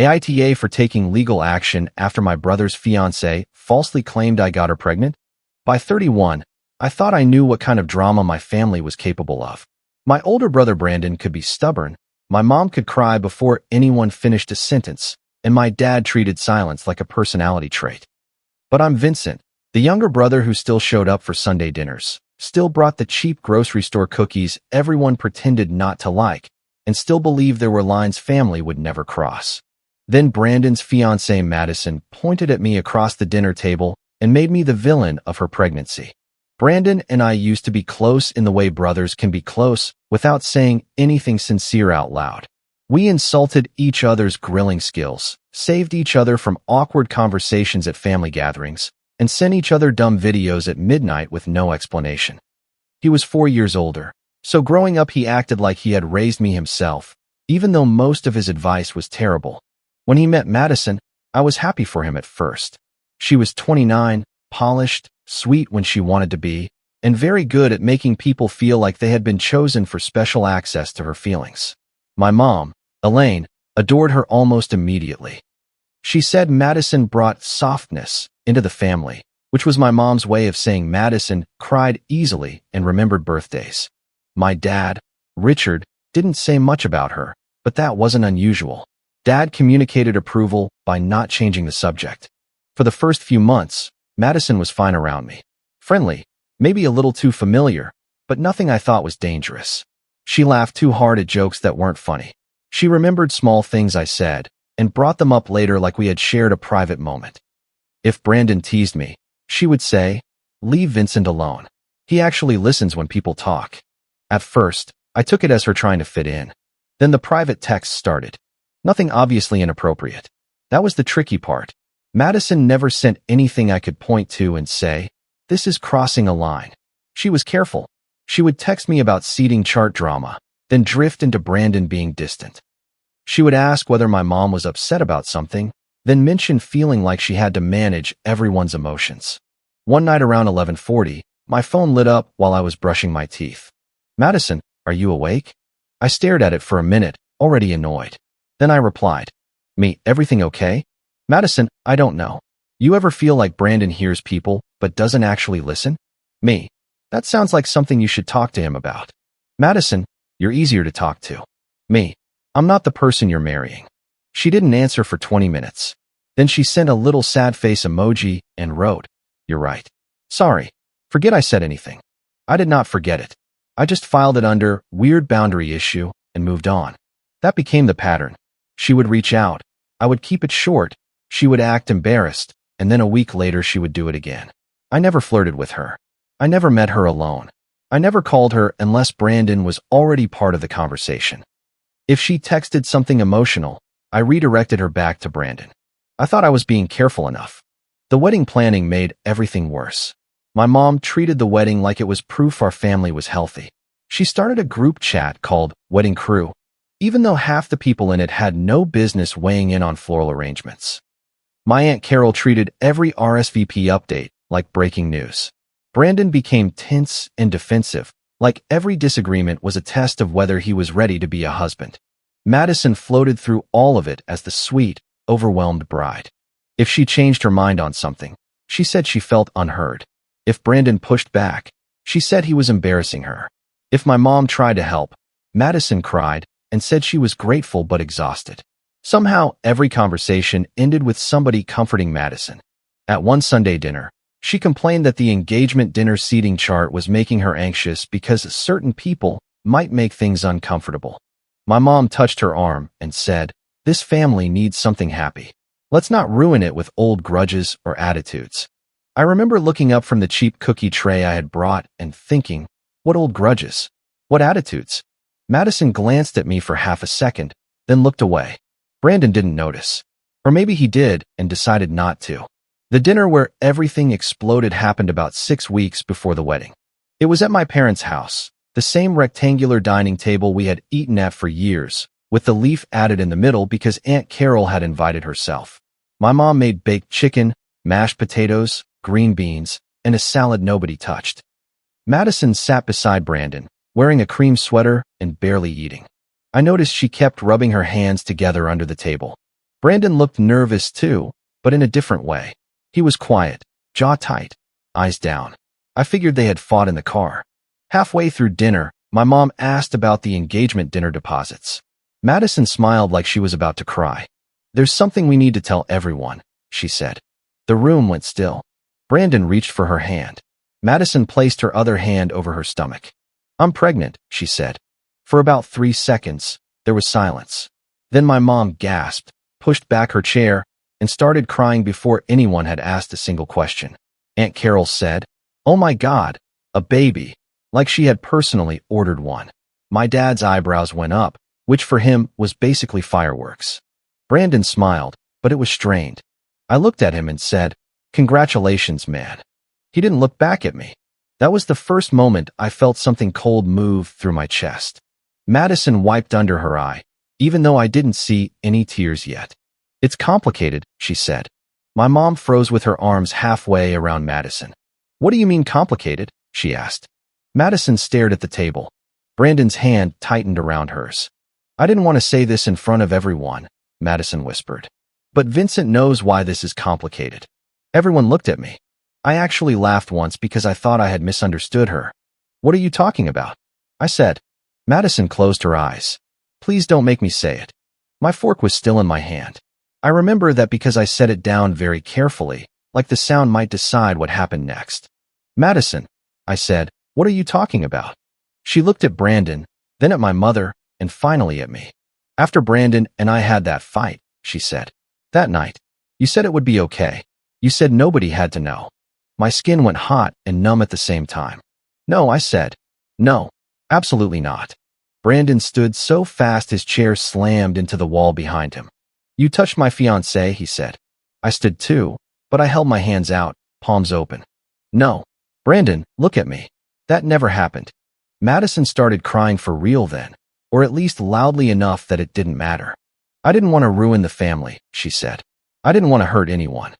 AITA for taking legal action after my brother's fiancée falsely claimed I got her pregnant. By 31, I thought I knew what kind of drama my family was capable of. My older brother Brandon could be stubborn, my mom could cry before anyone finished a sentence, and my dad treated silence like a personality trait. But I'm Vincent, the younger brother who still showed up for Sunday dinners, still brought the cheap grocery store cookies everyone pretended not to like, and still believed there were lines family would never cross. Then Brandon's fiancée Madison pointed at me across the dinner table and made me the villain of her pregnancy. Brandon and I used to be close in the way brothers can be close without saying anything sincere out loud. We insulted each other's grilling skills, saved each other from awkward conversations at family gatherings, and sent each other dumb videos at midnight with no explanation. He was 4 years older, so growing up he acted like he had raised me himself, even though most of his advice was terrible. When he met Madison, I was happy for him at first. She was 29, polished, sweet when she wanted to be, and very good at making people feel like they had been chosen for special access to her feelings. My mom, Elaine, adored her almost immediately. She said Madison brought softness into the family, which was my mom's way of saying Madison cried easily and remembered birthdays. My dad, Richard, didn't say much about her, but that wasn't unusual. Dad communicated approval by not changing the subject. For the first few months, Madison was fine around me. Friendly, maybe a little too familiar, but nothing I thought was dangerous. She laughed too hard at jokes that weren't funny. She remembered small things I said and brought them up later like we had shared a private moment. If Brandon teased me, she would say, "Leave Vincent alone. He actually listens when people talk." At first, I took it as her trying to fit in. Then the private texts started. Nothing obviously inappropriate. That was the tricky part. Madison never sent anything I could point to and say, "This is crossing a line." She was careful. She would text me about seating chart drama, then drift into Brandon being distant. She would ask whether my mom was upset about something, then mention feeling like she had to manage everyone's emotions. One night around 11:40, my phone lit up while I was brushing my teeth. "Madison, are you awake?" I stared at it for a minute, already annoyed. Then I replied, "Me, everything okay?" "Madison, I don't know. You ever feel like Brandon hears people but doesn't actually listen?" "Me, that sounds like something you should talk to him about." "Madison, you're easier to talk to." "Me, I'm not the person you're marrying." She didn't answer for 20 minutes. Then she sent a little sad face emoji and wrote, "You're right. Sorry. Forget I said anything." I did not forget it. I just filed it under weird boundary issue and moved on. That became the pattern. She would reach out. I would keep it short. She would act embarrassed, and then a week later she would do it again. I never flirted with her. I never met her alone. I never called her unless Brandon was already part of the conversation. If she texted something emotional, I redirected her back to Brandon. I thought I was being careful enough. The wedding planning made everything worse. My mom treated the wedding like it was proof our family was healthy. She started a group chat called Wedding Crew, even though half the people in it had no business weighing in on floral arrangements. My Aunt Carol treated every RSVP update like breaking news. Brandon became tense and defensive, like every disagreement was a test of whether he was ready to be a husband. Madison floated through all of it as the sweet, overwhelmed bride. If she changed her mind on something, she said she felt unheard. If Brandon pushed back, she said he was embarrassing her. If my mom tried to help, Madison cried and said she was grateful but exhausted. Somehow, every conversation ended with somebody comforting Madison. At one Sunday dinner, she complained that the engagement dinner seating chart was making her anxious because certain people might make things uncomfortable. My mom touched her arm and said, "This family needs something happy. Let's not ruin it with old grudges or attitudes." I remember looking up from the cheap cookie tray I had brought and thinking, what old grudges? What attitudes? Madison glanced at me for half a second, then looked away. Brandon didn't notice. Or maybe he did and decided not to. The dinner where everything exploded happened about 6 weeks before the wedding. It was at my parents' house, the same rectangular dining table we had eaten at for years, with the leaf added in the middle because Aunt Carol had invited herself. My mom made baked chicken, mashed potatoes, green beans, and a salad nobody touched. Madison sat beside Brandon, wearing a cream sweater and barely eating. I noticed she kept rubbing her hands together under the table. Brandon looked nervous too, but in a different way. He was quiet, jaw tight, eyes down. I figured they had fought in the car. Halfway through dinner, my mom asked about the engagement dinner deposits. Madison smiled like she was about to cry. "There's something we need to tell everyone," she said. The room went still. Brandon reached for her hand. Madison placed her other hand over her stomach. "I'm pregnant," she said. For about 3 seconds, there was silence. Then my mom gasped, pushed back her chair, and started crying before anyone had asked a single question. Aunt Carol said, "Oh my God, a baby," like she had personally ordered one. My dad's eyebrows went up, which for him was basically fireworks. Brandon smiled, but it was strained. I looked at him and said, "Congratulations, man." He didn't look back at me. That was the first moment I felt something cold move through my chest. Madison wiped under her eye, even though I didn't see any tears yet. "It's complicated," she said. My mom froze with her arms halfway around Madison. "What do you mean complicated?" she asked. Madison stared at the table. Brandon's hand tightened around hers. "I didn't want to say this in front of everyone," Madison whispered. "But Vincent knows why this is complicated." Everyone looked at me. I actually laughed once because I thought I had misunderstood her. "What are you talking about?" I said. Madison closed her eyes. "Please don't make me say it." My fork was still in my hand. I remember that because I set it down very carefully, like the sound might decide what happened next. "Madison," I said, "what are you talking about?" She looked at Brandon, then at my mother, and finally at me. "After Brandon and I had that fight," she said. "That night, you said it would be okay. You said nobody had to know." My skin went hot and numb at the same time. "No," I said. "No, absolutely not." Brandon stood so fast his chair slammed into the wall behind him. "You touched my fiancée," he said. I stood too, but I held my hands out, palms open. "No. Brandon, look at me. That never happened." Madison started crying for real then, or at least loudly enough that it didn't matter. "I didn't want to ruin the family," she said. "I didn't want to hurt anyone."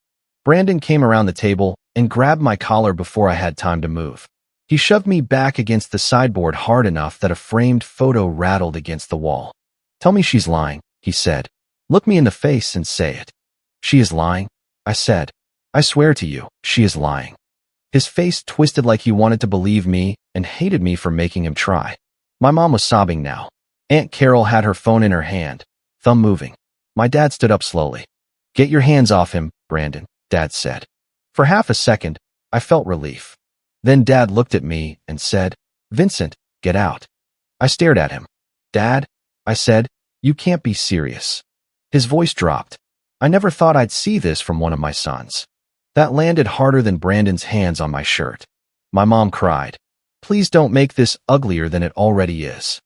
Brandon came around the table and grabbed my collar before I had time to move. He shoved me back against the sideboard hard enough that a framed photo rattled against the wall. "Tell me she's lying," he said. "Look me in the face and say it." "She is lying," I said. "I swear to you, she is lying." His face twisted like he wanted to believe me and hated me for making him try. My mom was sobbing now. Aunt Carol had her phone in her hand, thumb moving. My dad stood up slowly. "Get your hands off him, Brandon," Dad said. For half a second, I felt relief. Then Dad looked at me and said, "Vincent, get out." I stared at him. "Dad," I said, "you can't be serious." His voice dropped. I never thought I'd see this from one of my sons. That landed harder than Brandon's hands on my shirt. My mom cried, "Please don't make this uglier than it already is."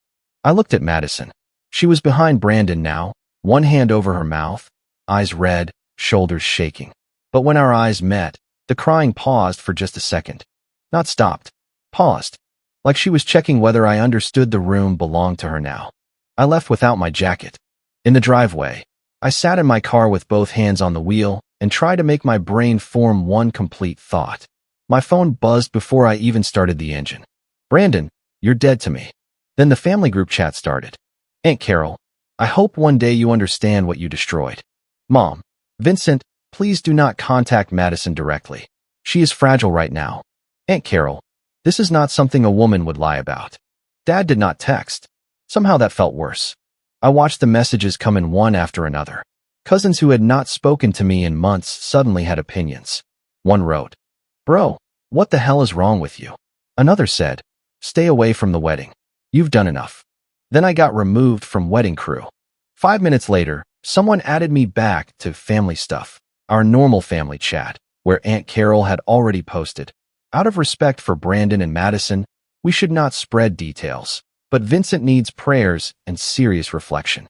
I looked at Madison. She was behind Brandon now, one hand over her mouth, eyes red, shoulders shaking. But when our eyes met, the crying paused for just a second. Not stopped. Paused. Like she was checking whether I understood the room belonged to her now. I left without my jacket. In the driveway, I sat in my car with both hands on the wheel and tried to make my brain form one complete thought. My phone buzzed before I even started the engine. "Brandon, you're dead to me." Then the family group chat started. "Aunt Carol, I hope one day you understand what you destroyed." "Mom, Vincent, please do not contact Madison directly. She is fragile right now." "Aunt Carol, this is not something a woman would lie about." Dad did not text. Somehow that felt worse. I watched the messages come in one after another. Cousins who had not spoken to me in months suddenly had opinions. One wrote, "Bro, what the hell is wrong with you?" Another said, "Stay away from the wedding. You've done enough." Then I got removed from wedding crew. 5 minutes later, someone added me back to family stuff, our normal family chat, where Aunt Carol had already posted. Out of respect for Brandon and Madison, we should not spread details, but Vincent needs prayers and serious reflection.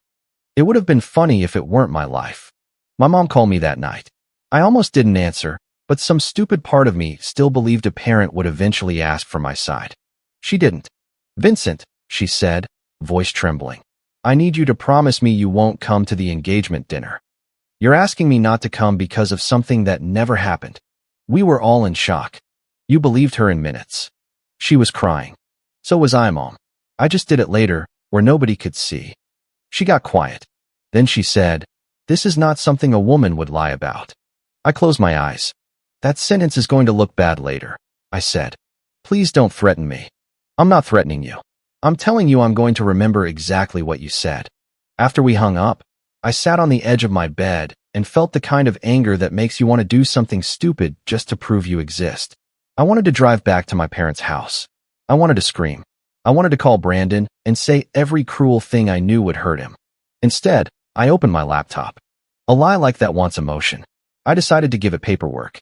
It would have been funny if it weren't my life. My mom called me that night. I almost didn't answer, but some stupid part of me still believed a parent would eventually ask for my side. She didn't. "Vincent," she said, voice trembling, "I need you to promise me you won't come to the engagement dinner. You're asking me not to come because of something that never happened." We were all in shock. You believed her in minutes. She was crying. So was I, Mom. I just did it later, where nobody could see. She got quiet. Then she said, This is not something a woman would lie about. I closed my eyes. That sentence is going to look bad later, I said. Please don't threaten me. I'm not threatening you. I'm telling you I'm going to remember exactly what you said. After we hung up, I sat on the edge of my bed and felt the kind of anger that makes you want to do something stupid just to prove you exist. I wanted to drive back to my parents' house. I wanted to scream. I wanted to call Brandon and say every cruel thing I knew would hurt him. Instead, I opened my laptop. A lie like that wants emotion. I decided to give it paperwork.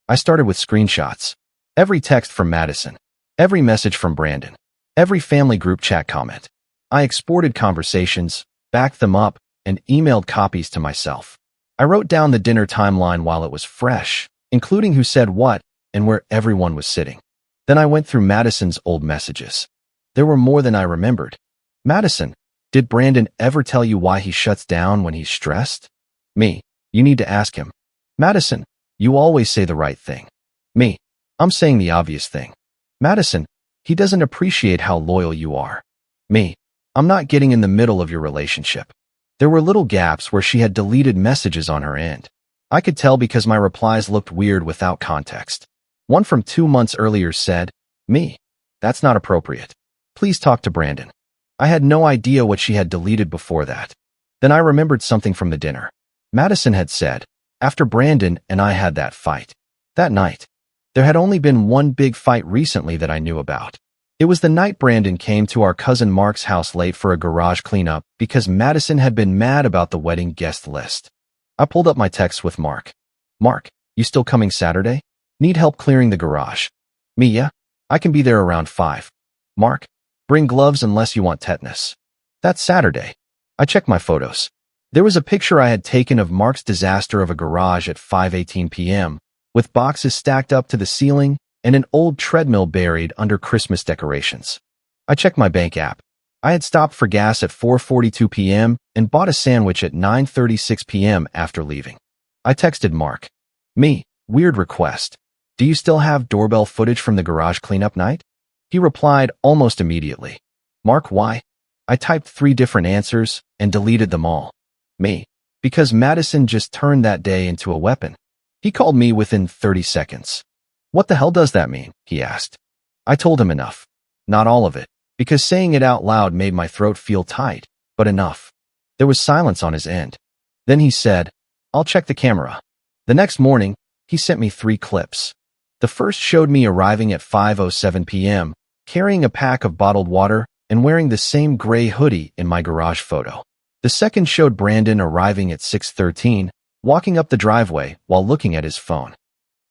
I started with screenshots. Every text from Madison. Every message from Brandon. Every family group chat comment. I exported conversations, backed them up, and emailed copies to myself. I wrote down the dinner timeline while it was fresh, including who said what and where everyone was sitting. Then I went through Madison's old messages. There were more than I remembered. Madison, did Brandon ever tell you why he shuts down when he's stressed? Me, you need to ask him. Madison, you always say the right thing. Me, I'm saying the obvious thing. Madison, he doesn't appreciate how loyal you are. Me, I'm not getting in the middle of your relationship. There were little gaps where she had deleted messages on her end. I could tell because my replies looked weird without context. One from 2 months earlier said, "Me, that's not appropriate. Please talk to Brandon." I had no idea what she had deleted before that. Then I remembered something from the dinner. Madison had said, after Brandon and I had that fight. That night. There had only been one big fight recently that I knew about. It was the night Brandon came to our cousin Mark's house late for a garage cleanup because Madison had been mad about the wedding guest list. I pulled up my text with Mark. "Mark, you still coming Saturday? Need help clearing the garage?" "Me, yeah. I can be there around 5. "Mark, bring gloves unless you want tetanus." That's Saturday. I checked my photos. There was a picture I had taken of Mark's disaster of a garage at 5:18 p.m., with boxes stacked up to the ceiling and an old treadmill buried under Christmas decorations. I checked my bank app. I had stopped for gas at 4:42 p.m. and bought a sandwich at 9:36 p.m. after leaving. I texted Mark. "Me, weird request. Do you still have doorbell footage from the garage cleanup night?" He replied almost immediately. "Mark, why?" I typed 3 different answers and deleted them all. Me, because Madison just turned that day into a weapon. He called me within 30 seconds. "What the hell does that mean?" he asked. I told him enough. Not all of it, because saying it out loud made my throat feel tight, but enough. There was silence on his end. Then he said, "I'll check the camera." The next morning, he sent me 3 clips. The first showed me arriving at 5:07 p.m., carrying a pack of bottled water and wearing the same gray hoodie in my garage photo. The second showed Brandon arriving at 6:13, walking up the driveway while looking at his phone.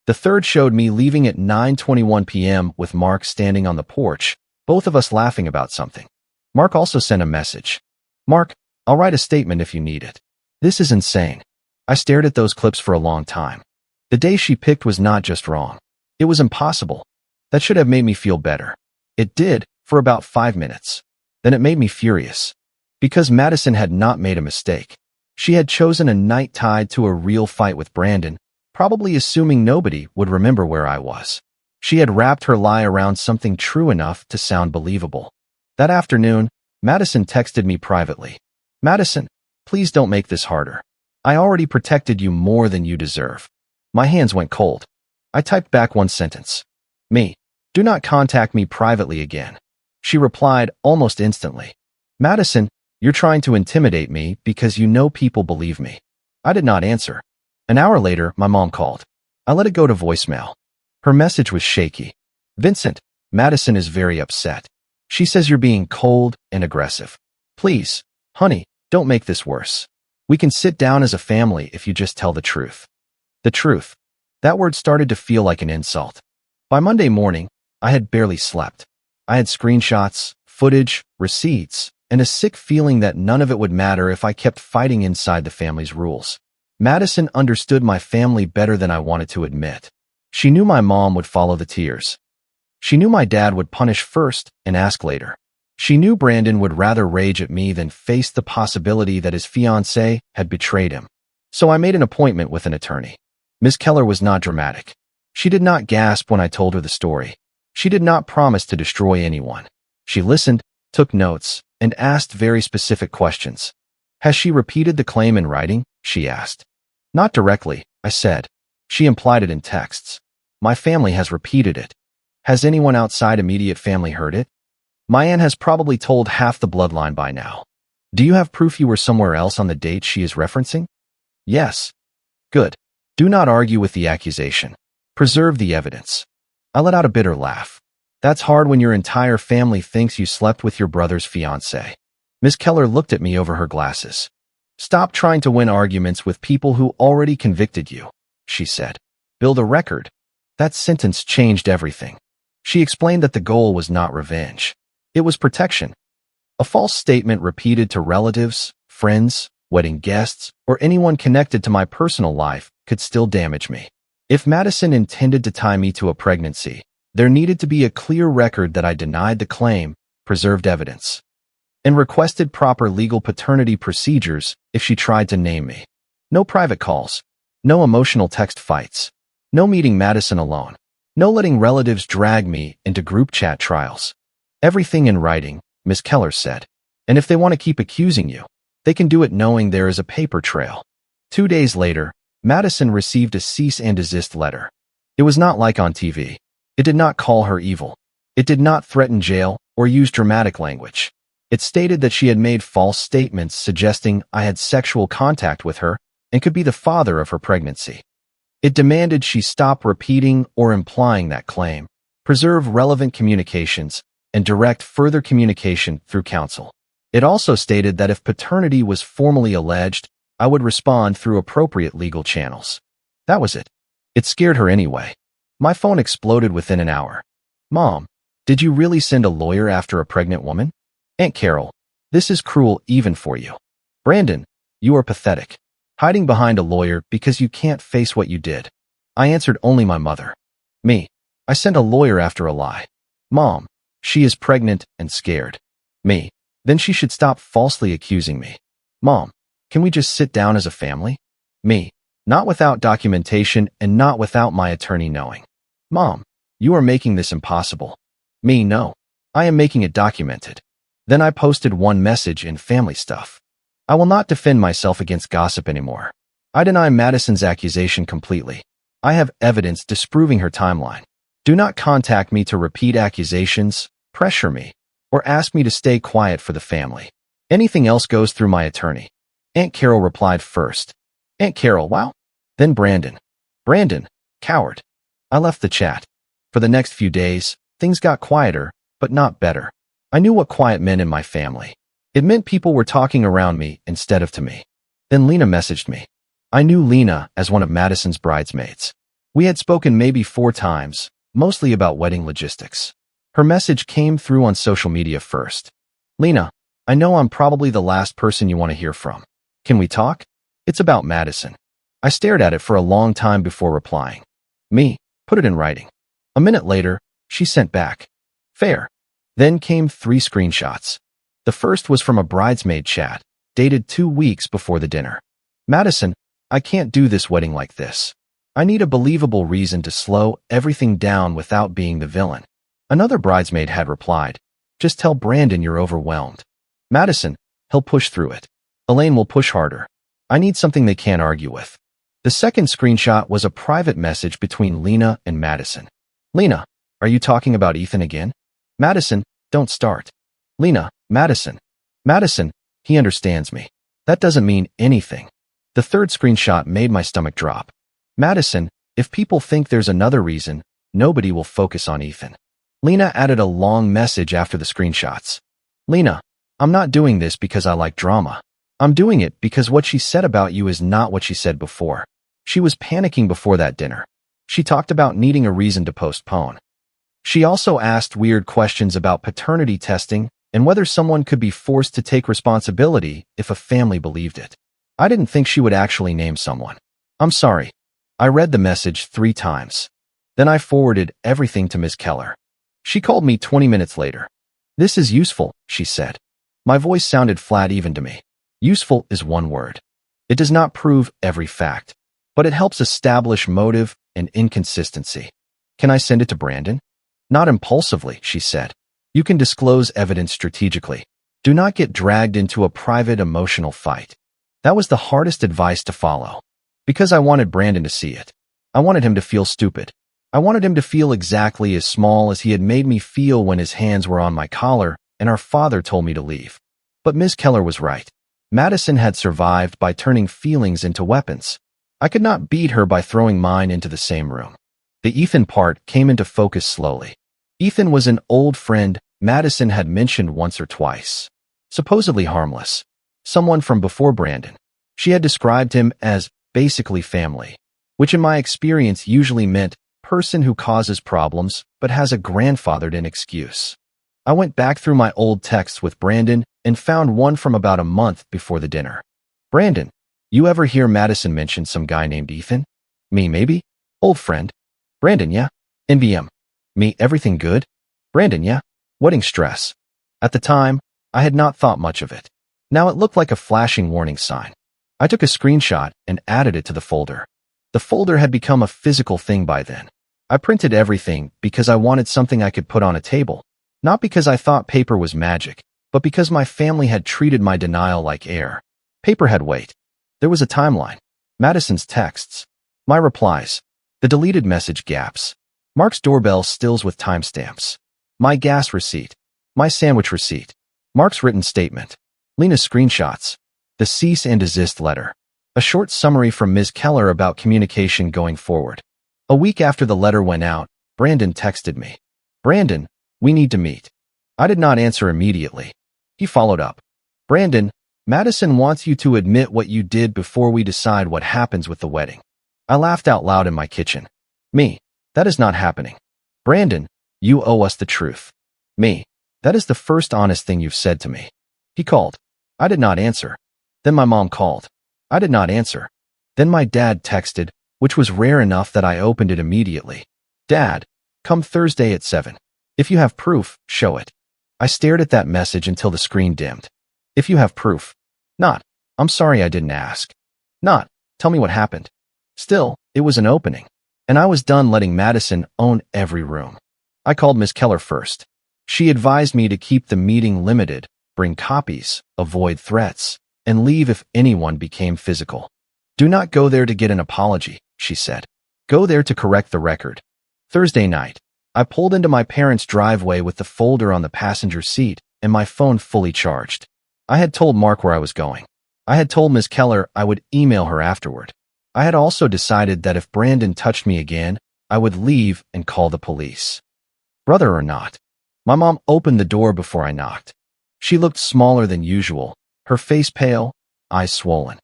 The third showed me leaving at 9:21 p.m. with Mark standing on the porch, both of us laughing about something. Mark also sent a message. "Mark, I'll write a statement if you need it." This is insane. I stared at those clips for a long time. The day she picked was not just wrong. It was impossible. That should have made me feel better. It did, for about 5 minutes. Then it made me furious. Because Madison had not made a mistake. She had chosen a night tied to a real fight with Brandon, probably assuming nobody would remember where I was. She had wrapped her lie around something true enough to sound believable. That afternoon, Madison texted me privately. "Madison, please don't make this harder. I already protected you more than you deserve." My hands went cold. I typed back one sentence. "Me, do not contact me privately again." She replied almost instantly. "Madison, you're trying to intimidate me because you know people believe me." I did not answer. An hour later, my mom called. I let it go to voicemail. Her message was shaky. "Vincent, Madison is very upset. She says you're being cold and aggressive. Please, honey, don't make this worse. We can sit down as a family if you just tell the truth." The truth. That word started to feel like an insult. By Monday morning, I had barely slept. I had screenshots, footage, receipts, and a sick feeling that none of it would matter if I kept fighting inside the family's rules. Madison understood my family better than I wanted to admit. She knew my mom would follow the tears. She knew my dad would punish first and ask later. She knew Brandon would rather rage at me than face the possibility that his fiancée had betrayed him. So I made an appointment with an attorney. Ms. Keller was not dramatic. She did not gasp when I told her the story. She did not promise to destroy anyone. She listened, took notes, and asked very specific questions. "Has she repeated the claim in writing?" she asked. Not directly, I said. She implied it in texts. My family has repeated it. Has anyone outside immediate family heard it? My aunt has probably told half the bloodline by now. Do you have proof you were somewhere else on the date she is referencing? Yes. Good. Do not argue with the accusation. Preserve the evidence. I let out a bitter laugh. That's hard when your entire family thinks you slept with your brother's fiancée. Ms. Keller looked at me over her glasses. Stop trying to win arguments with people who already convicted you, she said. Build a record. That sentence changed everything. She explained that the goal was not revenge. It was protection. A false statement repeated to relatives, friends, wedding guests, or anyone connected to my personal life could still damage me. If Madison intended to tie me to a pregnancy, there needed to be a clear record that I denied the claim, preserved evidence, and requested proper legal paternity procedures if she tried to name me. No private calls. No emotional text fights. No meeting Madison alone. No letting relatives drag me into group chat trials. Everything in writing, Ms. Keller said. And if they want to keep accusing you, they can do it knowing there is a paper trail. 2 days later, Madison received a cease and desist letter. It was not like on TV. It did not call her evil. It did not threaten jail or use dramatic language. It stated that she had made false statements suggesting I had sexual contact with her and could be the father of her pregnancy. It demanded she stop repeating or implying that claim, preserve relevant communications, and direct further communication through counsel. It also stated that if paternity was formally alleged, I would respond through appropriate legal channels. That was it. It scared her anyway. My phone exploded within an hour. Mom, did you really send a lawyer after a pregnant woman? Aunt Carol, this is cruel even for you. Brandon, you are pathetic. Hiding behind a lawyer because you can't face what you did. I answered only my mother. Me, I sent a lawyer after a lie. Mom, she is pregnant and scared. Me, then she should stop falsely accusing me. Mom, can we just sit down as a family? Me, not without documentation and not without my attorney knowing. Mom, you are making this impossible. Me, no, I am making it documented. Then I posted one message in family stuff. I will not defend myself against gossip anymore. I deny Madison's accusation completely. I have evidence disproving her timeline. Do not contact me to repeat accusations, pressure me, or ask me to stay quiet for the family. Anything else goes through my attorney. Aunt Carol replied first. Aunt Carol, wow. Then Brandon. Brandon, coward. I left the chat. For the next few days, things got quieter, but not better. I knew what quiet meant in my family. It meant people were talking around me instead of to me. Then Lena messaged me. I knew Lena as one of Madison's bridesmaids. We had spoken maybe 4 times, mostly about wedding logistics. Her message came through on social media first. Lena, I know I'm probably the last person you want to hear from. Can we talk? It's about Madison. I stared at it for a long time before replying. Me, put it in writing. A minute later, she sent back. Fair. Then came 3 screenshots. The first was from a bridesmaid chat, dated 2 weeks before the dinner. Madison, I can't do this wedding like this. I need a believable reason to slow everything down without being the villain. Another bridesmaid had replied, just tell Brandon you're overwhelmed. Madison, he'll push through it. Elaine will push harder. I need something they can't argue with. The second screenshot was a private message between Lena and Madison. Lena, are you talking about Ethan again? Madison, don't start. Lena, Madison. Madison, he understands me. That doesn't mean anything. The third screenshot made my stomach drop. Madison, if people think there's another reason, nobody will focus on Ethan. Lena added a long message after the screenshots. Lena, I'm not doing this because I like drama. I'm doing it because what she said about you is not what she said before. She was panicking before that dinner. She talked about needing a reason to postpone. She also asked weird questions about paternity testing and whether someone could be forced to take responsibility if a family believed it. I didn't think she would actually name someone. I'm sorry. I read the message 3 times. Then I forwarded everything to Ms. Keller. She called me 20 minutes later. This is useful, she said. My voice sounded flat even to me. Useful is one word. It does not prove every fact, but it helps establish motive and inconsistency. Can I send it to Brandon? Not impulsively, she said. You can disclose evidence strategically. Do not get dragged into a private emotional fight. That was the hardest advice to follow. Because I wanted Brandon to see it. I wanted him to feel stupid. I wanted him to feel exactly as small as he had made me feel when his hands were on my collar and our father told me to leave. But Ms. Keller was right. Madison had survived by turning feelings into weapons. I could not beat her by throwing mine into the same room. The Ethan part came into focus slowly. Ethan was an old friend Madison had mentioned once or twice. Supposedly harmless. Someone from before Brandon. She had described him as basically family, which in my experience usually meant person who causes problems but has a grandfathered in excuse. I went back through my old texts with Brandon and found one from about a month before the dinner. Brandon, you ever hear Madison mention some guy named Ethan? Me, maybe? Old friend. Brandon, yeah. NVM. Me, everything good? Brandon, yeah. Wedding stress. At the time, I had not thought much of it. Now it looked like a flashing warning sign. I took a screenshot and added it to the folder. The folder had become a physical thing by then. I printed everything because I wanted something I could put on a table. Not because I thought paper was magic, but because my family had treated my denial like air. Paper had weight. There was a timeline. Madison's texts. My replies. The deleted message gaps. Mark's doorbell stills with timestamps. My gas receipt. My sandwich receipt. Mark's written statement. Lena's screenshots. The cease and desist letter. A short summary from Ms. Keller about communication going forward. A week after the letter went out, Brandon texted me. Brandon, we need to meet. I did not answer immediately. He followed up. Brandon, Madison wants you to admit what you did before we decide what happens with the wedding. I laughed out loud in my kitchen. Me, that is not happening. Brandon, you owe us the truth. Me, that is the first honest thing you've said to me. He called. I did not answer. Then my mom called. I did not answer. Then my dad texted, which was rare enough that I opened it immediately. Dad, come Thursday at 7. If you have proof, show it. I stared at that message until the screen dimmed. If you have proof. Not, I'm sorry I didn't ask. Not, tell me what happened. Still, it was an opening. And I was done letting Madison own every room. I called Ms. Keller first. She advised me to keep the meeting limited, bring copies, avoid threats, and leave if anyone became physical. Do not go there to get an apology, she said. Go there to correct the record. Thursday night, I pulled into my parents' driveway with the folder on the passenger seat and my phone fully charged. I had told Mark where I was going. I had told Ms. Keller I would email her afterward. I had also decided that if Brandon touched me again, I would leave and call the police. Brother or not. My mom opened the door before I knocked. She looked smaller than usual, her face pale, eyes swollen.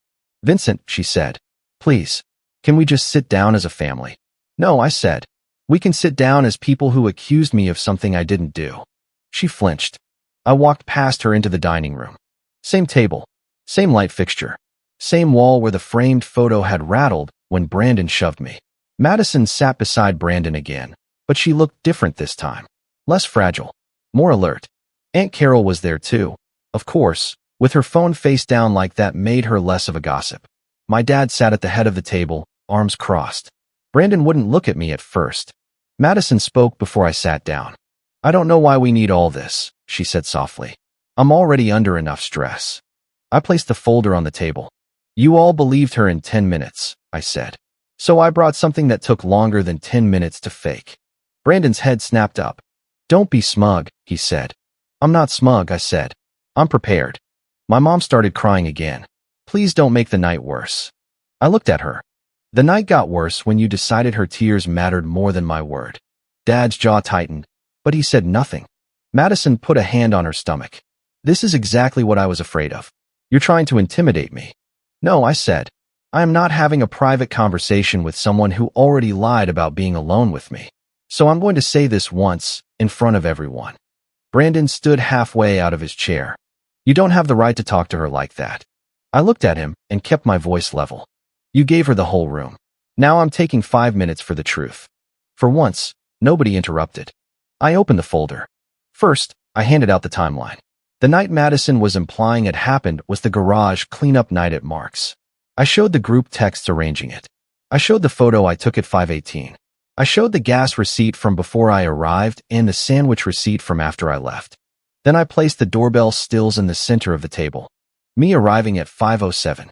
Vincent, she said, please, can we just sit down as a family? No, I said. We can sit down as people who accused me of something I didn't do. She flinched. I walked past her into the dining room. Same table, same light fixture, same wall where the framed photo had rattled when Brandon shoved me. Madison sat beside Brandon again, but she looked different this time. Less fragile, more alert. Aunt Carol was there too, of course, with her phone face down like that made her less of a gossip. My dad sat at the head of the table, arms crossed. Brandon wouldn't look at me at first. Madison spoke before I sat down. I don't know why we need all this, she said softly. I'm already under enough stress. I placed the folder on the table. You all believed her in 10 minutes, I said. So I brought something that took longer than 10 minutes to fake. Brandon's head snapped up. Don't be smug, he said. I'm not smug, I said. I'm prepared. My mom started crying again. Please don't make the night worse. I looked at her. The night got worse when you decided her tears mattered more than my word. Dad's jaw tightened, but he said nothing. Madison put a hand on her stomach. This is exactly what I was afraid of. You're trying to intimidate me. No, I said. I am not having a private conversation with someone who already lied about being alone with me. So I'm going to say this once, in front of everyone. Brandon stood halfway out of his chair. You don't have the right to talk to her like that. I looked at him and kept my voice level. You gave her the whole room. Now I'm taking 5 minutes for the truth. For once, nobody interrupted. I opened the folder. First, I handed out the timeline. The night Madison was implying it happened was the garage cleanup night at Mark's. I showed the group texts arranging it. I showed the photo I took at 5:18. I showed the gas receipt from before I arrived and the sandwich receipt from after I left. Then I placed the doorbell stills in the center of the table. Me arriving at 5:07.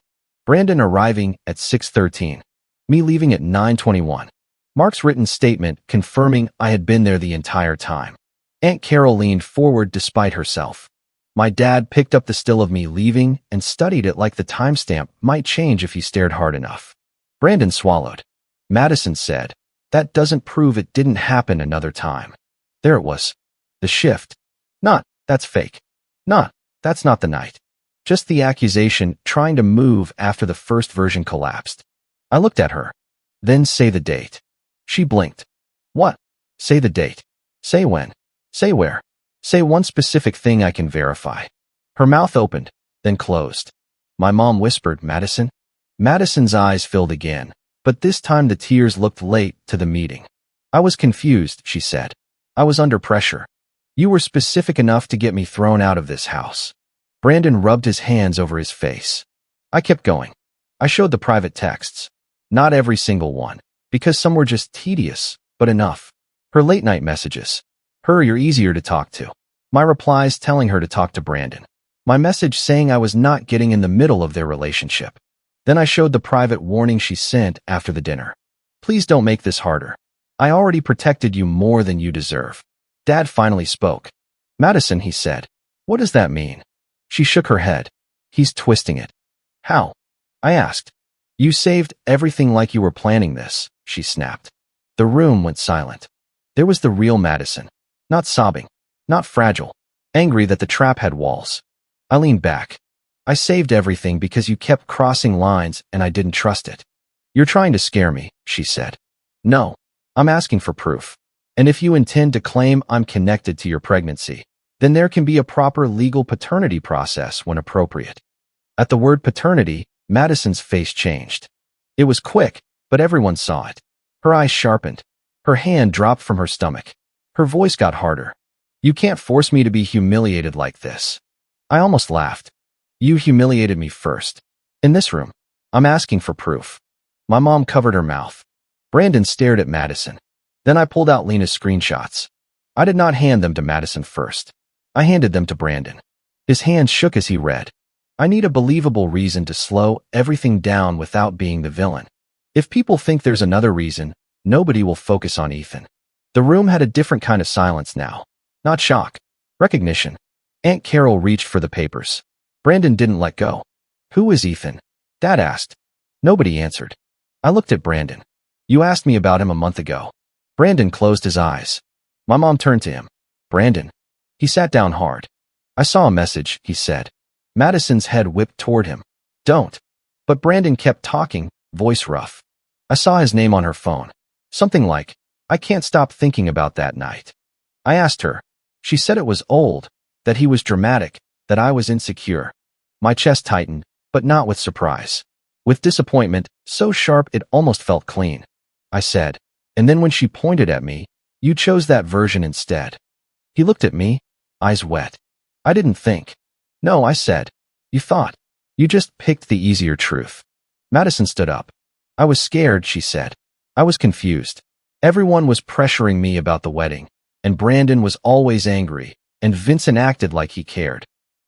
Brandon arriving at 6:13. Me leaving at 9:21. Mark's written statement confirming I had been there the entire time. Aunt Carol leaned forward despite herself. My dad picked up the still of me leaving and studied it like the timestamp might change if he stared hard enough. Brandon swallowed. Madison said, "That doesn't prove it didn't happen another time." There it was. The shift. Not, "That's fake." Not, "That's not the night." Just the accusation trying to move after the first version collapsed. I looked at her. "Then say the date." She blinked. "What?" "Say the date." "Say when." "Say where." "Say one specific thing I can verify." Her mouth opened, then closed. My mom whispered, "Madison?" Madison's eyes filled again, but this time the tears looked late to the meeting. "I was confused," she said. "I was under pressure. You were specific enough to get me thrown out of this house." Brandon rubbed his hands over his face. I kept going. I showed the private texts. Not every single one, because some were just tedious, but enough. Her late-night messages. Her, "You're easier to talk to." My replies telling her to talk to Brandon. My message saying I was not getting in the middle of their relationship. Then I showed the private warning she sent after the dinner. "Please don't make this harder. I already protected you more than you deserve." Dad finally spoke. "Madison," he said. "What does that mean?" She shook her head. "He's twisting it." "How?" I asked. "You saved everything like you were planning this," she snapped. The room went silent. There was the real Madison. Not sobbing. Not fragile. Angry that the trap had walls. I leaned back. "I saved everything because you kept crossing lines and I didn't trust it." "You're trying to scare me," she said. "No. I'm asking for proof. And if you intend to claim I'm connected to your pregnancy, then there can be a proper legal paternity process when appropriate." At the word paternity, Madison's face changed. It was quick, but everyone saw it. Her eyes sharpened. Her hand dropped from her stomach. Her voice got harder. "You can't force me to be humiliated like this." I almost laughed. "You humiliated me first. In this room. I'm asking for proof." My mom covered her mouth. Brandon stared at Madison. Then I pulled out Lena's screenshots. I did not hand them to Madison first. I handed them to Brandon. His hand shook as he read. "I need a believable reason to slow everything down without being the villain. If people think there's another reason, nobody will focus on Ethan." The room had a different kind of silence now. Not shock. Recognition. Aunt Carol reached for the papers. Brandon didn't let go. "Who is Ethan?" Dad asked. Nobody answered. I looked at Brandon. "You asked me about him a month ago." Brandon closed his eyes. My mom turned to him. "Brandon." He sat down hard. "I saw a message," he said. Madison's head whipped toward him. "Don't." But Brandon kept talking, voice rough. "I saw his name on her phone. Something like, 'I can't stop thinking about that night.'" I asked her. She said it was old, that he was dramatic, that I was insecure. My chest tightened, but not with surprise. With disappointment, so sharp it almost felt clean. I said, "And then when she pointed at me, you chose that version instead." He looked at me, eyes wet. "I didn't think." "No," I said. "You thought. You just picked the easier truth." Madison stood up. "I was scared," she said. "I was confused. Everyone was pressuring me about the wedding, and Brandon was always angry, and Vincent acted like he cared."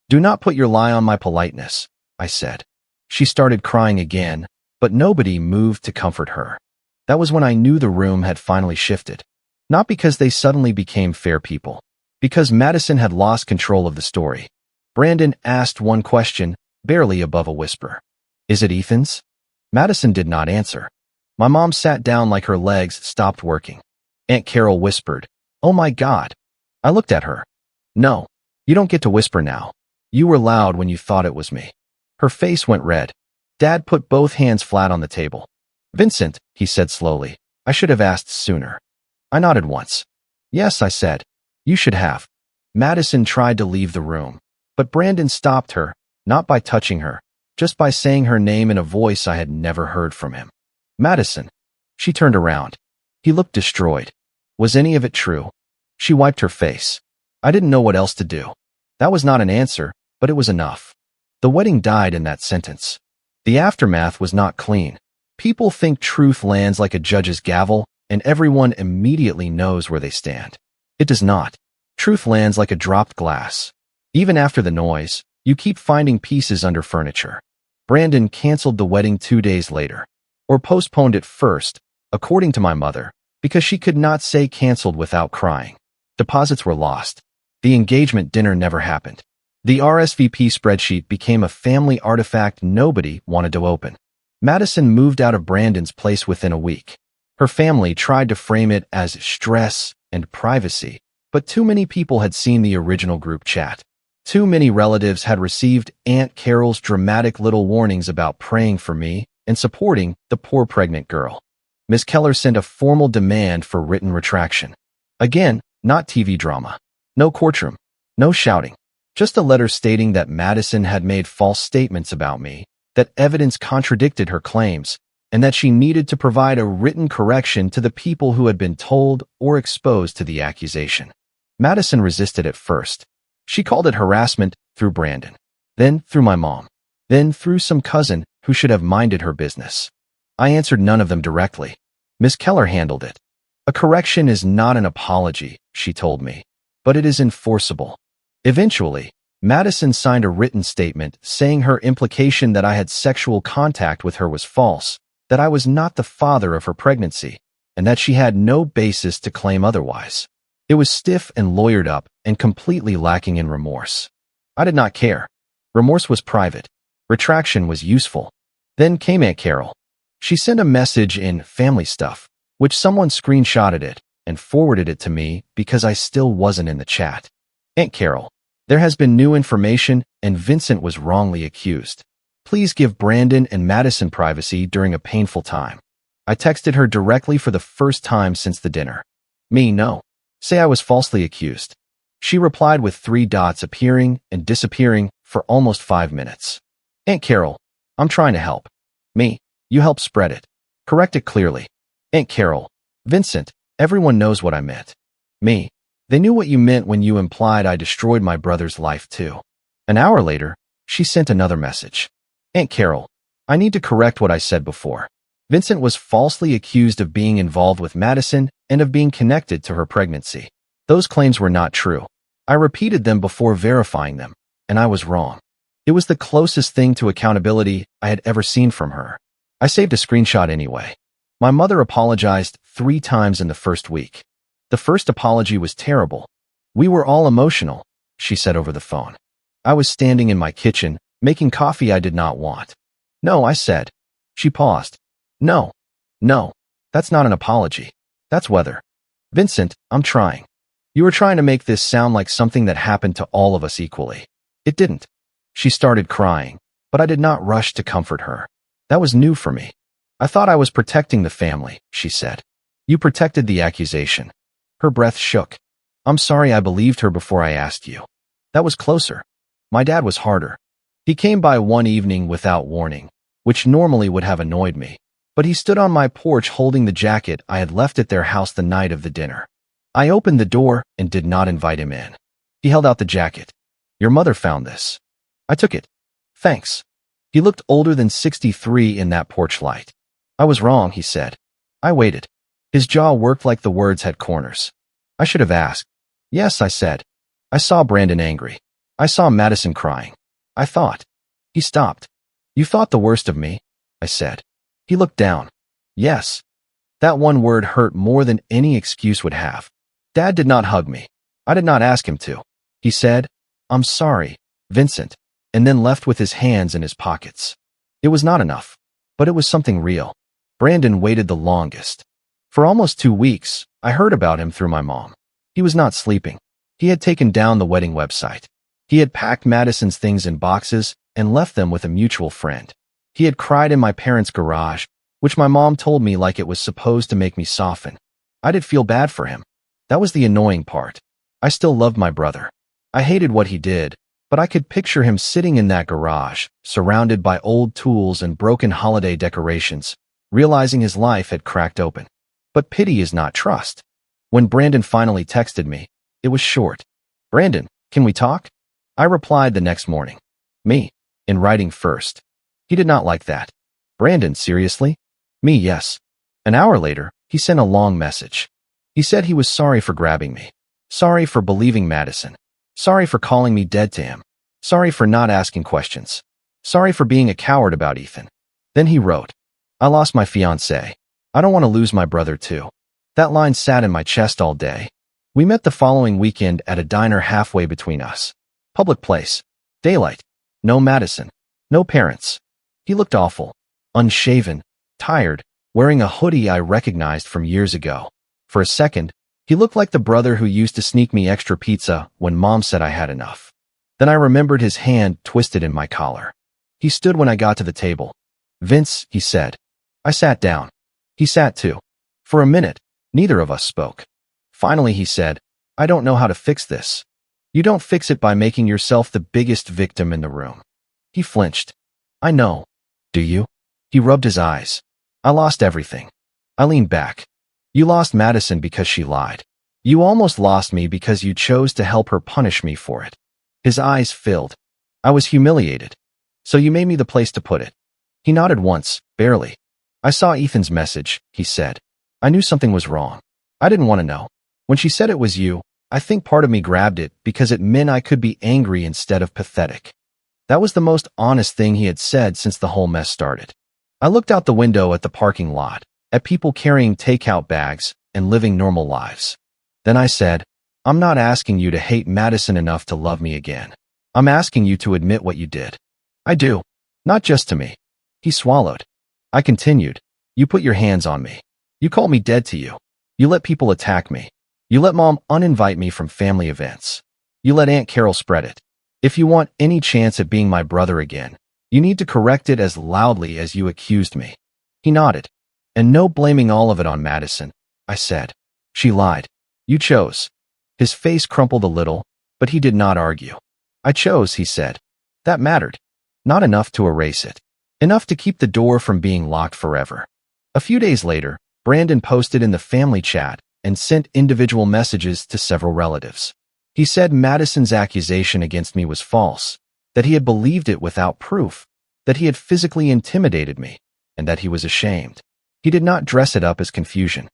"Do not put your lie on my politeness," I said. She started crying again, but nobody moved to comfort her. That was when I knew the room had finally shifted. Not because they suddenly became fair people. Because Madison had lost control of the story. Brandon asked one question, barely above a whisper. "Is it Ethan's?" Madison did not answer. My mom sat down like her legs stopped working. Aunt Carol whispered, "Oh my God." I looked at her. "No, you don't get to whisper now. You were loud when you thought it was me." Her face went red. Dad put both hands flat on the table. "Vincent," he said slowly, "I should have asked sooner." I nodded once. "Yes," I said. "You should have." Madison tried to leave the room, but Brandon stopped her, not by touching her, just by saying her name in a voice I had never heard from him. "Madison." She turned around. He looked destroyed. Was any of it true? She wiped her face. I didn't know what else to do. That was not an answer, but it was enough. The wedding died in that sentence. The aftermath was not clean. People think truth lands like a judge's gavel, and everyone immediately knows where they stand. It does not. Truth lands like a dropped glass. Even after the noise, you keep finding pieces under furniture. Brandon canceled the wedding 2 days later, or postponed it first, according to my mother, because she could not say canceled without crying. Deposits were lost. The engagement dinner never happened. The RSVP spreadsheet became a family artifact nobody wanted to open. Madison moved out of Brandon's place within a week. Her family tried to frame it as stress and privacy, but too many people had seen the original group chat. Too many relatives had received Aunt Carol's dramatic little warnings about praying for me and supporting the poor pregnant girl. Ms. Keller sent a formal demand for written retraction. Again, not TV drama. No courtroom. No shouting. Just a letter stating that Madison had made false statements about me, that evidence contradicted her claims, and that she needed to provide a written correction to the people who had been told or exposed to the accusation. Madison resisted at first. She called it harassment through Brandon, then through my mom, then through some cousin who should have minded her business. I answered none of them directly. Ms. Keller handled it. A correction is not an apology, she told me, but it is enforceable. Eventually, Madison signed a written statement saying her implication that I had sexual contact with her was false, that I was not the father of her pregnancy, and that she had no basis to claim otherwise. It was stiff and lawyered up and completely lacking in remorse. I did not care. Remorse was private. Retraction was useful. Then came Aunt Carol. She sent a message in Family Stuff, which someone screenshotted it and forwarded it to me because I still wasn't in the chat. Aunt Carol, there has been new information and Vincent was wrongly accused. Please give Brandon and Madison privacy during a painful time. I texted her directly for the first time since the dinner. Me, no. Say I was falsely accused. She replied with 3 dots appearing and disappearing for almost 5 minutes. Aunt Carol, I'm trying to help. Me, you help spread it. Correct it clearly. Aunt Carol, Vincent, everyone knows what I meant. Me, they knew what you meant when you implied I destroyed my brother's life too. An hour later, she sent another message. Aunt Carol, I need to correct what I said before. Vincent was falsely accused of being involved with Madison and of being connected to her pregnancy. Those claims were not true. I repeated them before verifying them, and I was wrong. It was the closest thing to accountability I had ever seen from her. I saved a screenshot anyway. My mother apologized 3 times in the first week. The first apology was terrible. We were all emotional, she said over the phone. I was standing in my kitchen, making coffee I did not want. No, I said. She paused. No, that's not an apology. That's weather. Vincent, I'm trying. You were trying to make this sound like something that happened to all of us equally. It didn't. She started crying, but I did not rush to comfort her. That was new for me. I thought I was protecting the family, she said. You protected the accusation. Her breath shook. I'm sorry I believed her before I asked you. That was closer. My dad was harder. He came by one evening without warning, which normally would have annoyed me. But he stood on my porch holding the jacket I had left at their house the night of the dinner. I opened the door and did not invite him in. He held out the jacket. Your mother found this. I took it. Thanks. He looked older than 63 in that porch light. I was wrong, he said. I waited. His jaw worked like the words had corners. I should have asked. Yes, I said. I saw Brandon angry. I saw Madison crying. I thought. He stopped. You thought the worst of me, I said. He looked down. Yes. That one word hurt more than any excuse would have. Dad did not hug me. I did not ask him to. He said, I'm sorry, Vincent, and then left with his hands in his pockets. It was not enough, but it was something real. Brandon waited the longest. For almost 2 weeks, I heard about him through my mom. He was not sleeping. He had taken down the wedding website. He had packed Madison's things in boxes and left them with a mutual friend. He had cried in my parents' garage, which my mom told me like it was supposed to make me soften. I did feel bad for him. That was the annoying part. I still loved my brother. I hated what he did, but I could picture him sitting in that garage, surrounded by old tools and broken holiday decorations, realizing his life had cracked open. But pity is not trust. When Brandon finally texted me, it was short. Brandon, can we talk? I replied the next morning. Me, in writing first. He did not like that. Brandon, seriously? Me, yes. An hour later, he sent a long message. He said he was sorry for grabbing me. Sorry for believing Madison. Sorry for calling me dead to him. Sorry for not asking questions. Sorry for being a coward about Ethan. Then he wrote, I lost my fiancée. I don't want to lose my brother too. That line sat in my chest all day. We met the following weekend at a diner halfway between us. Public place. Daylight. No Madison. No parents. He looked awful. Unshaven. Tired. Wearing a hoodie I recognized from years ago. For a second, he looked like the brother who used to sneak me extra pizza when Mom said I had enough. Then I remembered his hand twisted in my collar. He stood when I got to the table. Vince, he said. I sat down. He sat too. For a minute, neither of us spoke. Finally, he said, I don't know how to fix this. You don't fix it by making yourself the biggest victim in the room. He flinched. I know. Do you? He rubbed his eyes. I lost everything. I leaned back. You lost Madison because she lied. You almost lost me because you chose to help her punish me for it. His eyes filled. I was humiliated. So you made me the place to put it. He nodded once, barely. I saw Ethan's message, he said. I knew something was wrong. I didn't want to know. When she said it was you, I think part of me grabbed it because it meant I could be angry instead of pathetic. That was the most honest thing he had said since the whole mess started. I looked out the window at the parking lot, at people carrying takeout bags and living normal lives. Then I said, I'm not asking you to hate Madison enough to love me again. I'm asking you to admit what you did. I do. Not just to me. He swallowed. I continued. You put your hands on me. You called me dead to you. You let people attack me. You let Mom uninvite me from family events. You let Aunt Carol spread it. If you want any chance at being my brother again, you need to correct it as loudly as you accused me. He nodded. And no blaming all of it on Madison, I said. She lied. You chose. His face crumpled a little, but he did not argue. I chose, he said. That mattered. Not enough to erase it. Enough to keep the door from being locked forever. A few days later, Brandon posted in the family chat and sent individual messages to several relatives. He said Madison's accusation against me was false, that he had believed it without proof, that he had physically intimidated me, and that he was ashamed. He did not dress it up as confusion.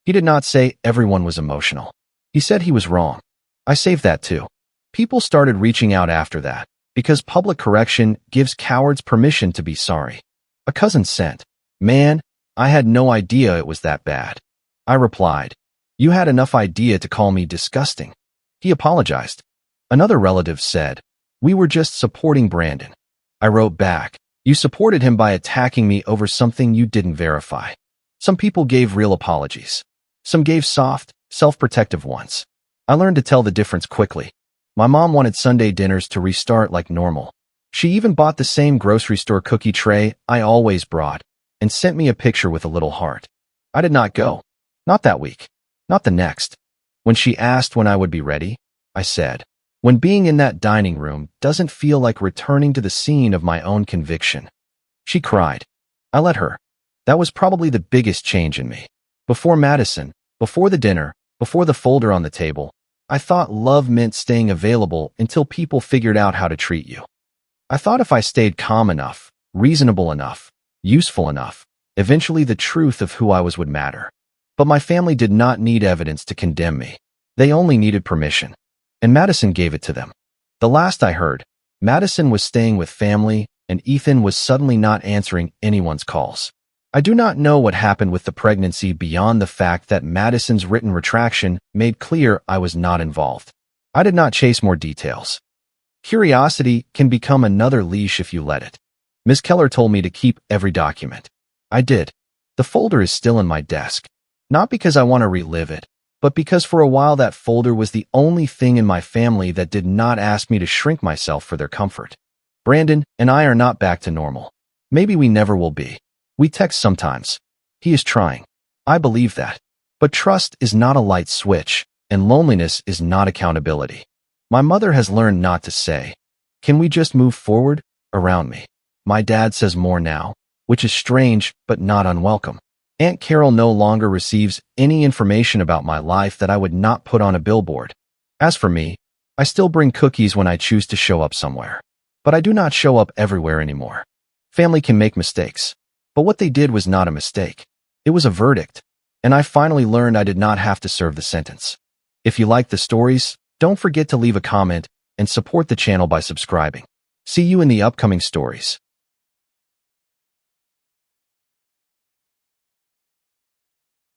He did not say everyone was emotional. He said he was wrong. I saved that too. People started reaching out after that, because public correction gives cowards permission to be sorry. A cousin sent, Man, I had no idea it was that bad. I replied, You had enough idea to call me disgusting. He apologized. Another relative said, We were just supporting Brandon. I wrote back, You supported him by attacking me over something you didn't verify. Some people gave real apologies. Some gave soft, self-protective ones. I learned to tell the difference quickly. My mom wanted Sunday dinners to restart like normal. She even bought the same grocery store cookie tray I always brought and sent me a picture with a little heart. I did not go. Not that week. Not the next. When she asked when I would be ready, I said, When being in that dining room doesn't feel like returning to the scene of my own conviction. She cried. I let her. That was probably the biggest change in me. Before Madison, before the dinner, before the folder on the table, I thought love meant staying available until people figured out how to treat you. I thought if I stayed calm enough, reasonable enough, useful enough, eventually the truth of who I was would matter. But my family did not need evidence to condemn me. They only needed permission. And Madison gave it to them. The last I heard, Madison was staying with family, and Ethan was suddenly not answering anyone's calls. I do not know what happened with the pregnancy beyond the fact that Madison's written retraction made clear I was not involved. I did not chase more details. Curiosity can become another leash if you let it. Ms. Keller told me to keep every document. I did. The folder is still in my desk. Not because I want to relive it, but because for a while that folder was the only thing in my family that did not ask me to shrink myself for their comfort. Brandon and I are not back to normal. Maybe we never will be. We text sometimes. He is trying. I believe that. But trust is not a light switch, and loneliness is not accountability. My mother has learned not to say, Can we just move forward? Around me. My dad says more now, which is strange but not unwelcome. Aunt Carol no longer receives any information about my life that I would not put on a billboard. As for me, I still bring cookies when I choose to show up somewhere. But I do not show up everywhere anymore. Family can make mistakes. But what they did was not a mistake. It was a verdict. And I finally learned I did not have to serve the sentence. If you like the stories, don't forget to leave a comment and support the channel by subscribing. See you in the upcoming stories.